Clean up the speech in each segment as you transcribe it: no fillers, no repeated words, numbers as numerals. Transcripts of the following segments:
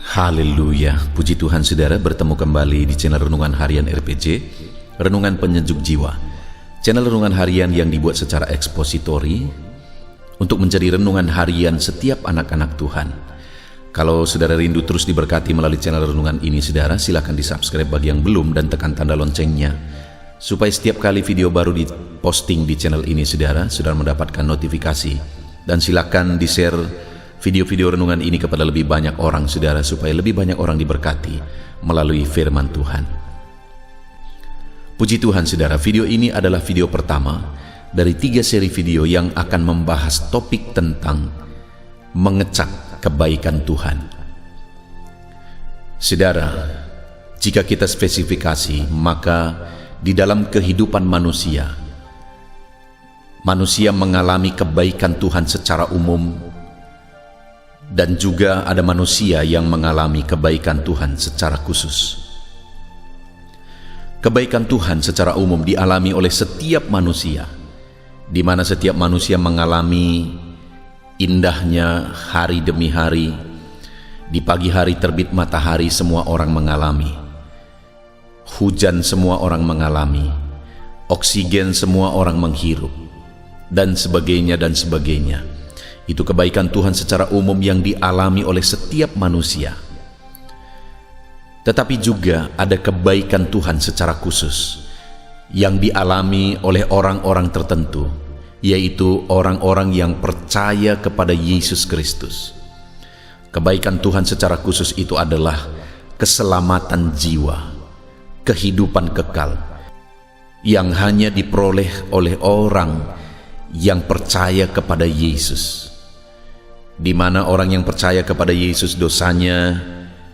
Haleluya, puji Tuhan saudara, bertemu kembali di channel Renungan Harian RPG, Renungan Penyejuk Jiwa. Channel Renungan Harian yang dibuat secara ekspositori untuk menjadi renungan harian setiap anak-anak Tuhan. Kalau saudara rindu terus diberkati melalui channel Renungan ini saudara, silakan di-subscribe bagi yang belum dan tekan tanda loncengnya, supaya setiap kali video baru diposting di channel ini saudara mendapatkan notifikasi. Dan silakan di-share video-video renungan ini kepada lebih banyak orang saudara, supaya lebih banyak orang diberkati melalui firman Tuhan. Puji Tuhan saudara, video ini adalah video pertama dari 3 seri video yang akan membahas topik tentang mengecap kebaikan Tuhan. Saudara, jika kita spesifikasi, maka di dalam kehidupan manusia mengalami kebaikan Tuhan secara umum, dan juga ada manusia yang mengalami kebaikan Tuhan secara khusus. Kebaikan Tuhan secara umum dialami oleh setiap manusia, di mana setiap manusia mengalami indahnya hari demi hari. Di pagi hari terbit matahari semua orang mengalami, hujan semua orang mengalami, oksigen semua orang menghirup, dan sebagainya dan sebagainya. Itu kebaikan Tuhan secara umum yang dialami oleh setiap manusia. Tetapi juga ada kebaikan Tuhan secara khusus yang dialami oleh orang-orang tertentu, yaitu orang-orang yang percaya kepada Yesus Kristus. Kebaikan Tuhan secara khusus itu adalah keselamatan jiwa, kehidupan kekal, yang hanya diperoleh oleh orang yang percaya kepada Yesus, di mana orang yang percaya kepada Yesus dosanya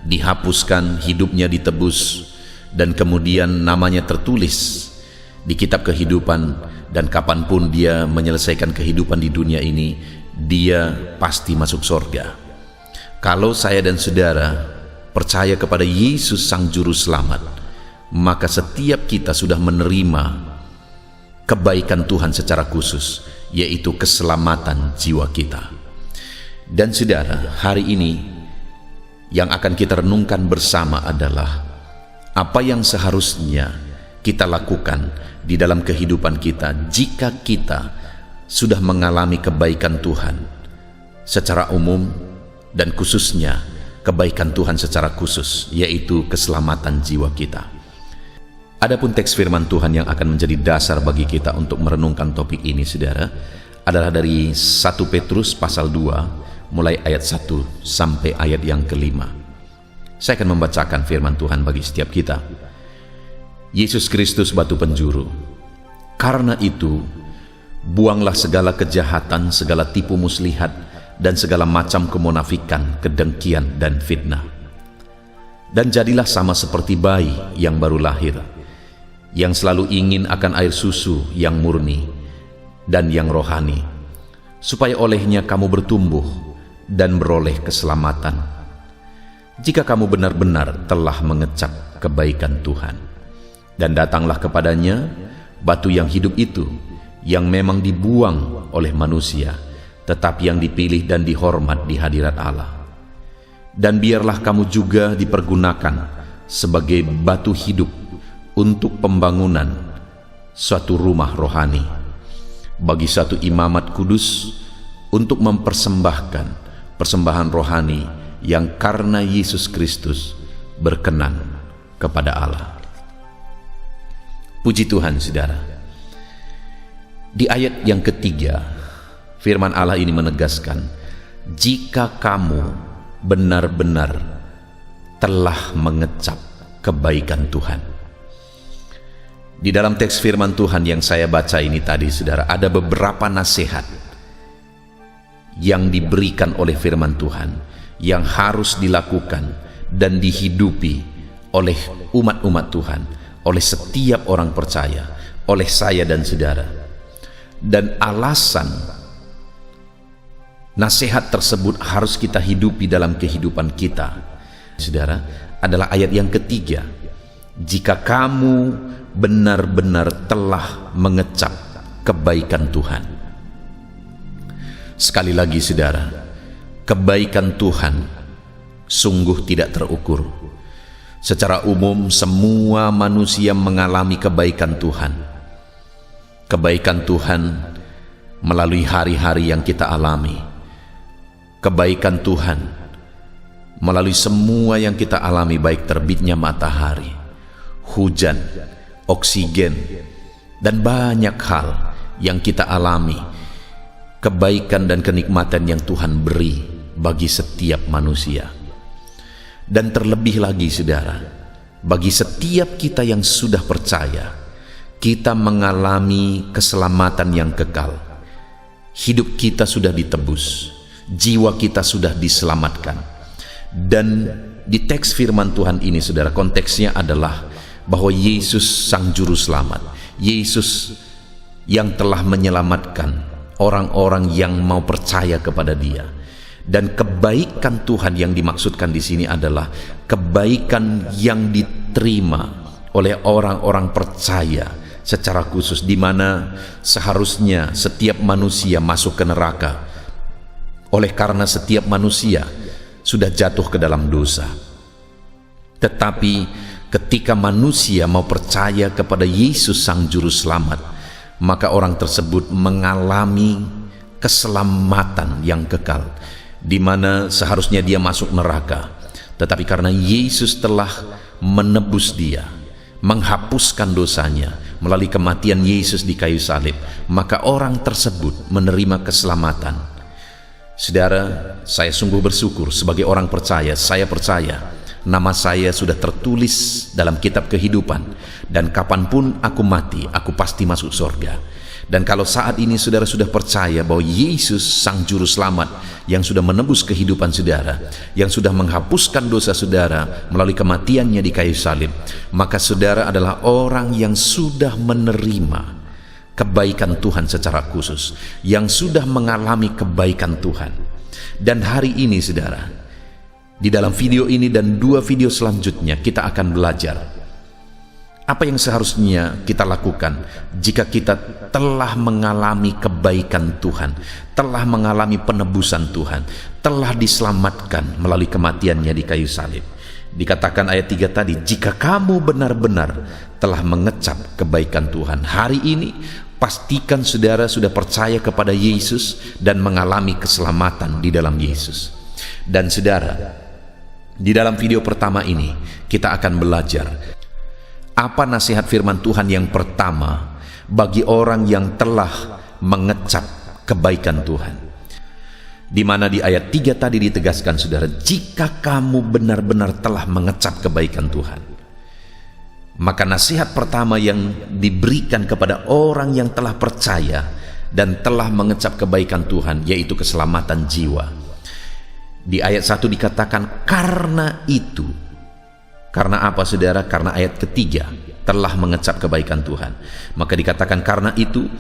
dihapuskan, hidupnya ditebus, dan kemudian namanya tertulis di kitab kehidupan, dan kapanpun dia menyelesaikan kehidupan di dunia ini, dia pasti masuk surga. Kalau saya dan saudara percaya kepada Yesus Sang Juru Selamat, maka setiap kita sudah menerima kebaikan Tuhan secara khusus, yaitu keselamatan jiwa kita. Dan saudara, hari ini yang akan kita renungkan bersama adalah apa yang seharusnya kita lakukan di dalam kehidupan kita jika kita sudah mengalami kebaikan Tuhan secara umum, dan khususnya kebaikan Tuhan secara khusus, yaitu keselamatan jiwa kita. Adapun teks firman Tuhan yang akan menjadi dasar bagi kita untuk merenungkan topik ini saudara, adalah dari 1 Petrus pasal 2 mulai ayat 1 sampai ayat yang ke-5. Saya akan membacakan firman Tuhan bagi setiap kita. Yesus Kristus batu penjuru. Karena itu, buanglah segala kejahatan, segala tipu muslihat, dan segala macam kemunafikan, kedengkian, dan fitnah. Dan jadilah sama seperti bayi yang baru lahir, yang selalu ingin akan air susu yang murni dan yang rohani, supaya olehnya kamu bertumbuh dan beroleh keselamatan, jika kamu benar-benar telah mengecap kebaikan Tuhan. Dan datanglah kepadanya batu yang hidup itu, yang memang dibuang oleh manusia, tetapi yang dipilih dan dihormat di hadirat Allah. Dan biarlah kamu juga dipergunakan sebagai batu hidup untuk pembangunan suatu rumah rohani, bagi satu imamat kudus, untuk mempersembahkan persembahan rohani yang karena Yesus Kristus berkenan kepada Allah. Puji Tuhan saudara. Di ayat yang ketiga, firman Allah ini menegaskan, jika kamu benar-benar telah mengecap kebaikan Tuhan. Di dalam teks firman Tuhan yang saya baca ini tadi saudara, ada beberapa nasihat yang diberikan oleh firman Tuhan yang harus dilakukan dan dihidupi oleh umat-umat Tuhan, oleh setiap orang percaya, oleh saya dan saudara. Dan alasan nasihat tersebut harus kita hidupi dalam kehidupan kita saudara, adalah ayat yang ketiga, jika kamu benar-benar telah mengecap kebaikan Tuhan. Sekali lagi saudara, kebaikan Tuhan sungguh tidak terukur. Secara umum semua manusia mengalami kebaikan Tuhan. Kebaikan Tuhan melalui hari-hari yang kita alami. Kebaikan Tuhan melalui semua yang kita alami, baik terbitnya matahari, hujan, oksigen, dan banyak hal yang kita alami. Kebaikan dan kenikmatan yang Tuhan beri bagi setiap manusia. Dan terlebih lagi saudara, bagi setiap kita yang sudah percaya, kita mengalami keselamatan yang kekal. Hidup kita sudah ditebus, jiwa kita sudah diselamatkan. Dan di teks firman Tuhan ini saudara, konteksnya adalah bahwa Yesus Sang Juru Selamat, Yesus yang telah menyelamatkan orang-orang yang mau percaya kepada Dia. Dan kebaikan Tuhan yang dimaksudkan di sini adalah kebaikan yang diterima oleh orang-orang percaya secara khusus, di mana seharusnya setiap manusia masuk ke neraka oleh karena setiap manusia sudah jatuh ke dalam dosa. Tetapi ketika manusia mau percaya kepada Yesus Sang Juru Selamat, maka orang tersebut mengalami keselamatan yang kekal, di mana seharusnya dia masuk neraka, tetapi karena Yesus telah menebus dia, menghapuskan dosanya melalui kematian Yesus di kayu salib, maka orang tersebut menerima keselamatan. Saudara, saya sungguh bersyukur sebagai orang percaya. Saya percaya nama saya sudah tertulis dalam kitab kehidupan, dan kapanpun aku mati, aku pasti masuk surga. Dan kalau saat ini saudara sudah percaya bahwa Yesus Sang Juru Selamat yang sudah menebus kehidupan saudara, yang sudah menghapuskan dosa saudara melalui kematiannya di kayu salib, maka saudara adalah orang yang sudah menerima kebaikan Tuhan secara khusus, yang sudah mengalami kebaikan Tuhan. Dan hari ini saudara, di dalam video ini dan 2 video selanjutnya, kita akan belajar apa yang seharusnya kita lakukan jika kita telah mengalami kebaikan Tuhan, telah mengalami penebusan Tuhan, telah diselamatkan melalui kematiannya di kayu salib. Dikatakan ayat 3 tadi, jika kamu benar-benar telah mengecap kebaikan Tuhan. Hari ini pastikan saudara sudah percaya kepada Yesus dan mengalami keselamatan di dalam Yesus. Dan saudara, di dalam video pertama ini kita akan belajar apa nasihat firman Tuhan yang pertama bagi orang yang telah mengecap kebaikan Tuhan. Di mana di ayat 3 tadi ditegaskan saudara, jika kamu benar-benar telah mengecap kebaikan Tuhan. Maka nasihat pertama yang diberikan kepada orang yang telah percaya dan telah mengecap kebaikan Tuhan, yaitu keselamatan jiwa. Di ayat 1 dikatakan karena itu. Karena apa saudara? Karena ayat ketiga, telah mengecap kebaikan Tuhan. Maka dikatakan karena itu,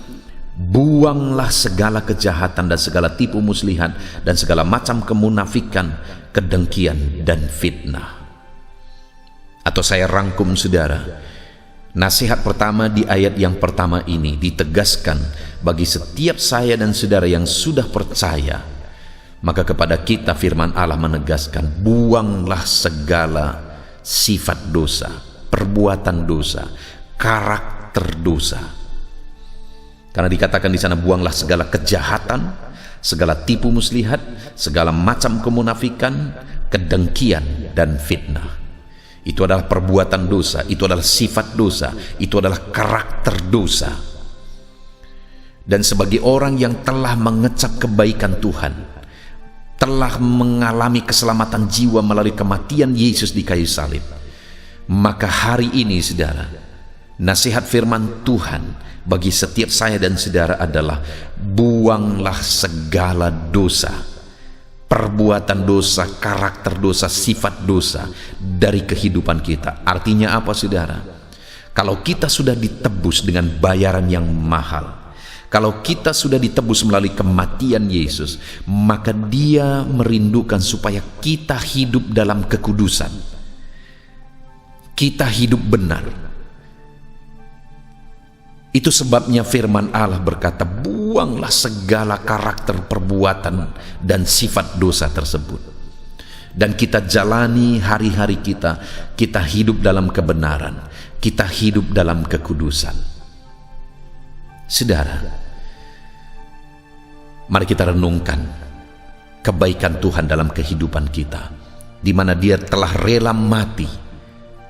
buanglah segala kejahatan dan segala tipu muslihat dan segala macam kemunafikan, kedengkian dan fitnah. Atau saya rangkum saudara, nasihat pertama di ayat yang pertama ini ditegaskan bagi setiap saya dan saudara yang sudah percaya. Maka kepada kita firman Allah menegaskan, buanglah segala sifat dosa, perbuatan dosa, karakter dosa. Karena dikatakan di sana, buanglah segala kejahatan, segala tipu muslihat, segala macam kemunafikan, kedengkian dan fitnah. Itu adalah perbuatan dosa, itu adalah sifat dosa, itu adalah karakter dosa. Dan sebagai orang yang telah mengecap kebaikan Tuhan, telah mengalami keselamatan jiwa melalui kematian Yesus di kayu salib, maka hari ini saudara, nasihat firman Tuhan bagi setiap saya dan saudara adalah, buanglah segala dosa, perbuatan dosa, karakter dosa, sifat dosa dari kehidupan kita. Artinya apa saudara? Kalau kita sudah ditebus dengan bayaran yang mahal, kalau kita sudah ditebus melalui kematian Yesus, maka Dia merindukan supaya kita hidup dalam kekudusan. Kita hidup benar. Itu sebabnya firman Allah berkata, buanglah segala karakter perbuatan dan sifat dosa tersebut. Dan kita jalani hari-hari kita hidup dalam kebenaran, kita hidup dalam kekudusan. Saudara, mari kita renungkan kebaikan Tuhan dalam kehidupan kita, di mana Dia telah rela mati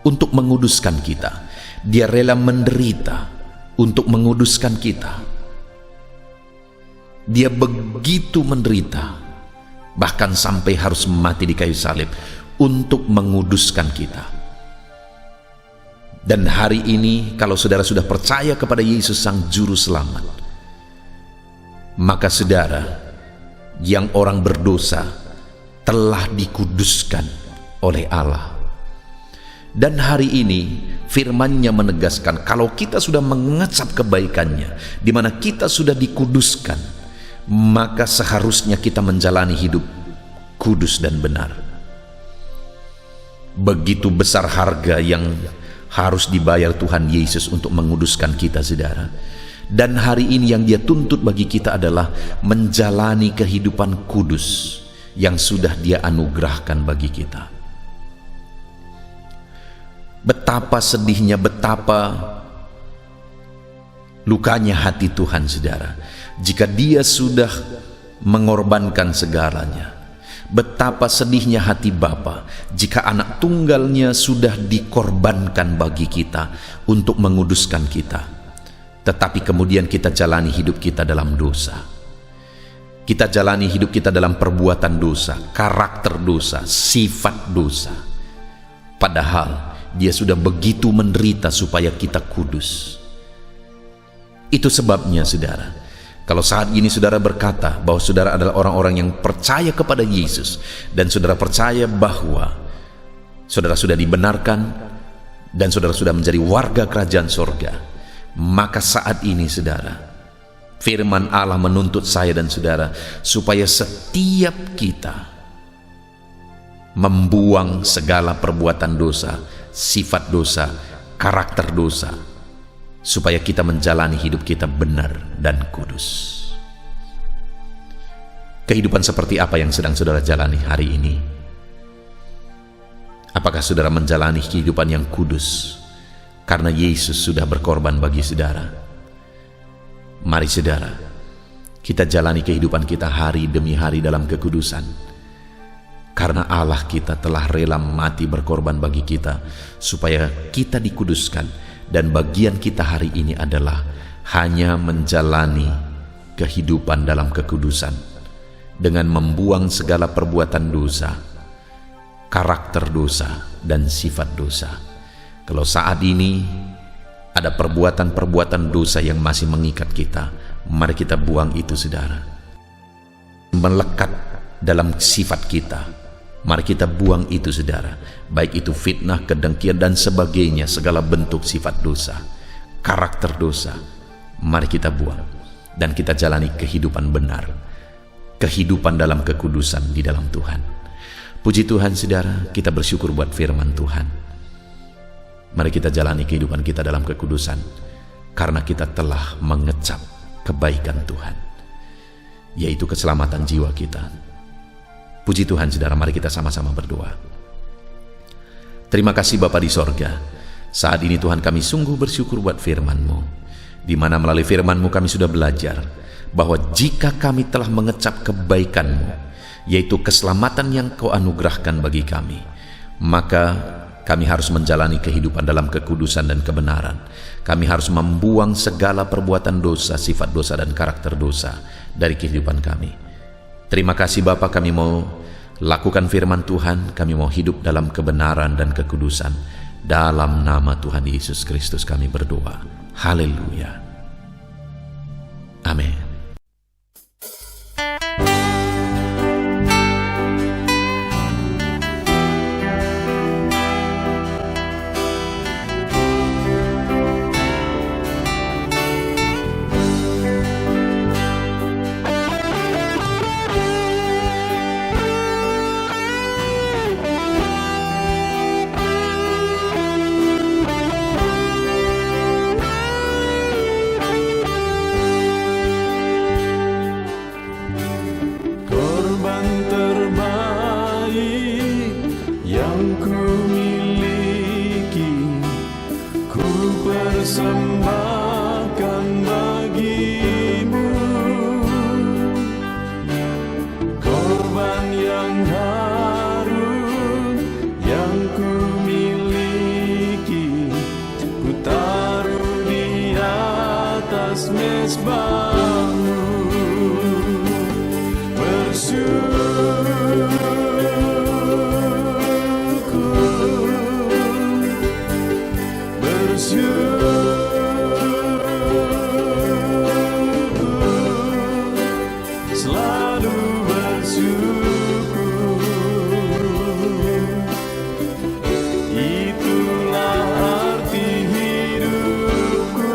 untuk menguduskan kita. Dia rela menderita untuk menguduskan kita. Dia begitu menderita, bahkan sampai harus mati di kayu salib untuk menguduskan kita. Dan hari ini kalau saudara sudah percaya kepada Yesus Sang Juru Selamat, maka saudara yang orang berdosa telah dikuduskan oleh Allah. Dan hari ini firman-Nya menegaskan, kalau kita sudah mengecap kebaikannya, di mana kita sudah dikuduskan, maka seharusnya kita menjalani hidup kudus dan benar. Begitu besar harga yang harus dibayar Tuhan Yesus untuk menguduskan kita, saudara. Dan hari ini yang Dia tuntut bagi kita adalah menjalani kehidupan kudus yang sudah Dia anugerahkan bagi kita. Betapa sedihnya, betapa lukanya hati Tuhan, saudara, jika Dia sudah mengorbankan segalanya. Betapa sedihnya hati Bapa jika anak tunggalnya sudah dikorbankan bagi kita untuk menguduskan kita, tetapi kemudian kita jalani hidup kita dalam dosa. Kita jalani hidup kita dalam perbuatan dosa, karakter dosa, sifat dosa. Padahal Dia sudah begitu menderita supaya kita kudus. Itu sebabnya, saudara, kalau saat ini saudara berkata bahwa saudara adalah orang-orang yang percaya kepada Yesus, dan saudara percaya bahwa saudara sudah dibenarkan dan saudara sudah menjadi warga kerajaan sorga, maka saat ini, saudara, firman Allah menuntut saya dan saudara supaya setiap kita membuang segala perbuatan dosa, sifat dosa, karakter dosa, supaya kita menjalani hidup kita benar dan kudus. Kehidupan seperti apa yang sedang saudara jalani hari ini? Apakah saudara menjalani kehidupan yang kudus karena Yesus sudah berkorban bagi saudara? Mari saudara, kita jalani kehidupan kita hari demi hari dalam kekudusan, karena Allah kita telah rela mati berkorban bagi kita supaya kita dikuduskan. Dan bagian kita hari ini adalah hanya menjalani kehidupan dalam kekudusan dengan membuang segala perbuatan dosa, karakter dosa, dan sifat dosa. Kalau saat ini ada perbuatan-perbuatan dosa yang masih mengikat kita, mari kita buang itu, saudara. Melekat dalam sifat kita, mari kita buang itu, saudara. Baik itu fitnah, kedengkian, dan sebagainya, segala bentuk sifat dosa, karakter dosa, mari kita buang. Dan kita jalani kehidupan benar, kehidupan dalam kekudusan di dalam Tuhan. Puji Tuhan, saudara, kita bersyukur buat firman Tuhan. Mari kita jalani kehidupan kita dalam kekudusan, karena kita telah mengecap kebaikan Tuhan, yaitu keselamatan jiwa kita. Puji Tuhan, saudara, mari kita sama-sama berdoa. Terima kasih Bapa di sorga. Saat ini Tuhan, kami sungguh bersyukur buat firman-Mu, di mana melalui firman-Mu kami sudah belajar bahwa jika kami telah mengecap kebaikan-Mu, yaitu keselamatan yang Kau anugerahkan bagi kami, maka kami harus menjalani kehidupan dalam kekudusan dan kebenaran. Kami harus membuang segala perbuatan dosa, sifat dosa, dan karakter dosa dari kehidupan kami. Terima kasih Bapa, kami mau lakukan firman Tuhan, kami mau hidup dalam kebenaran dan kekudusan. Dalam nama Tuhan Yesus Kristus kami berdoa. Haleluya. Amin. persembahkan bagimu korban yang harum yang ku miliki, ku taruh di atas mezbahmu. Selalu bersyukur, itulah arti hidupku.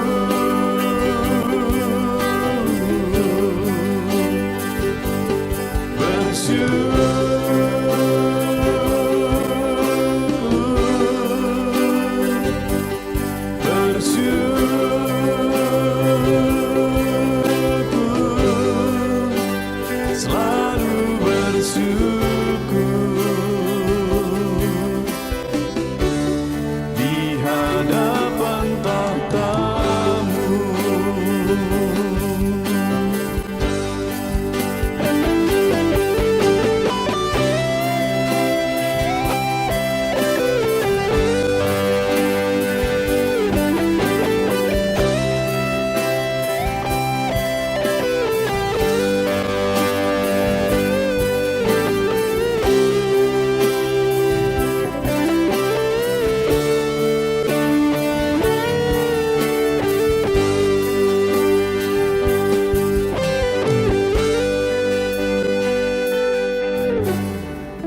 Selalu bersyukur di hadapan tahta-Mu.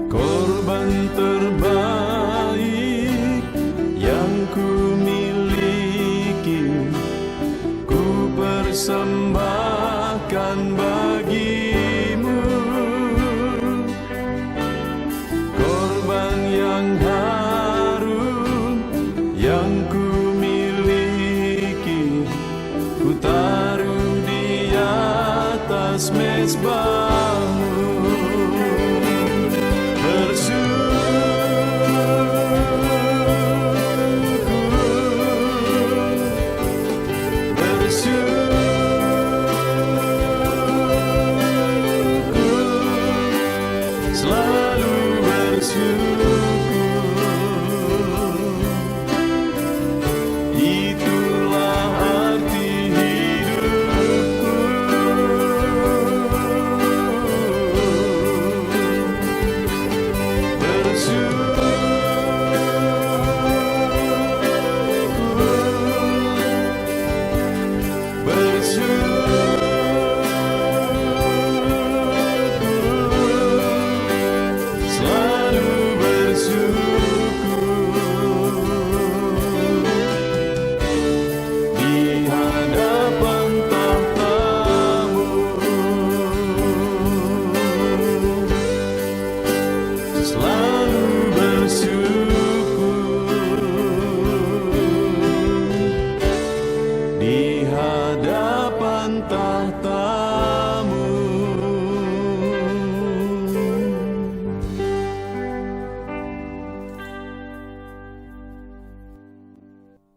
Korban terbaik yang ku miliki, ku persembahkan bagimu. Korban yang harum yang ku miliki, ku taruh di atas mezbahmu. Selalu bersyukur, itulah arti hidupku. Di hadapan tahta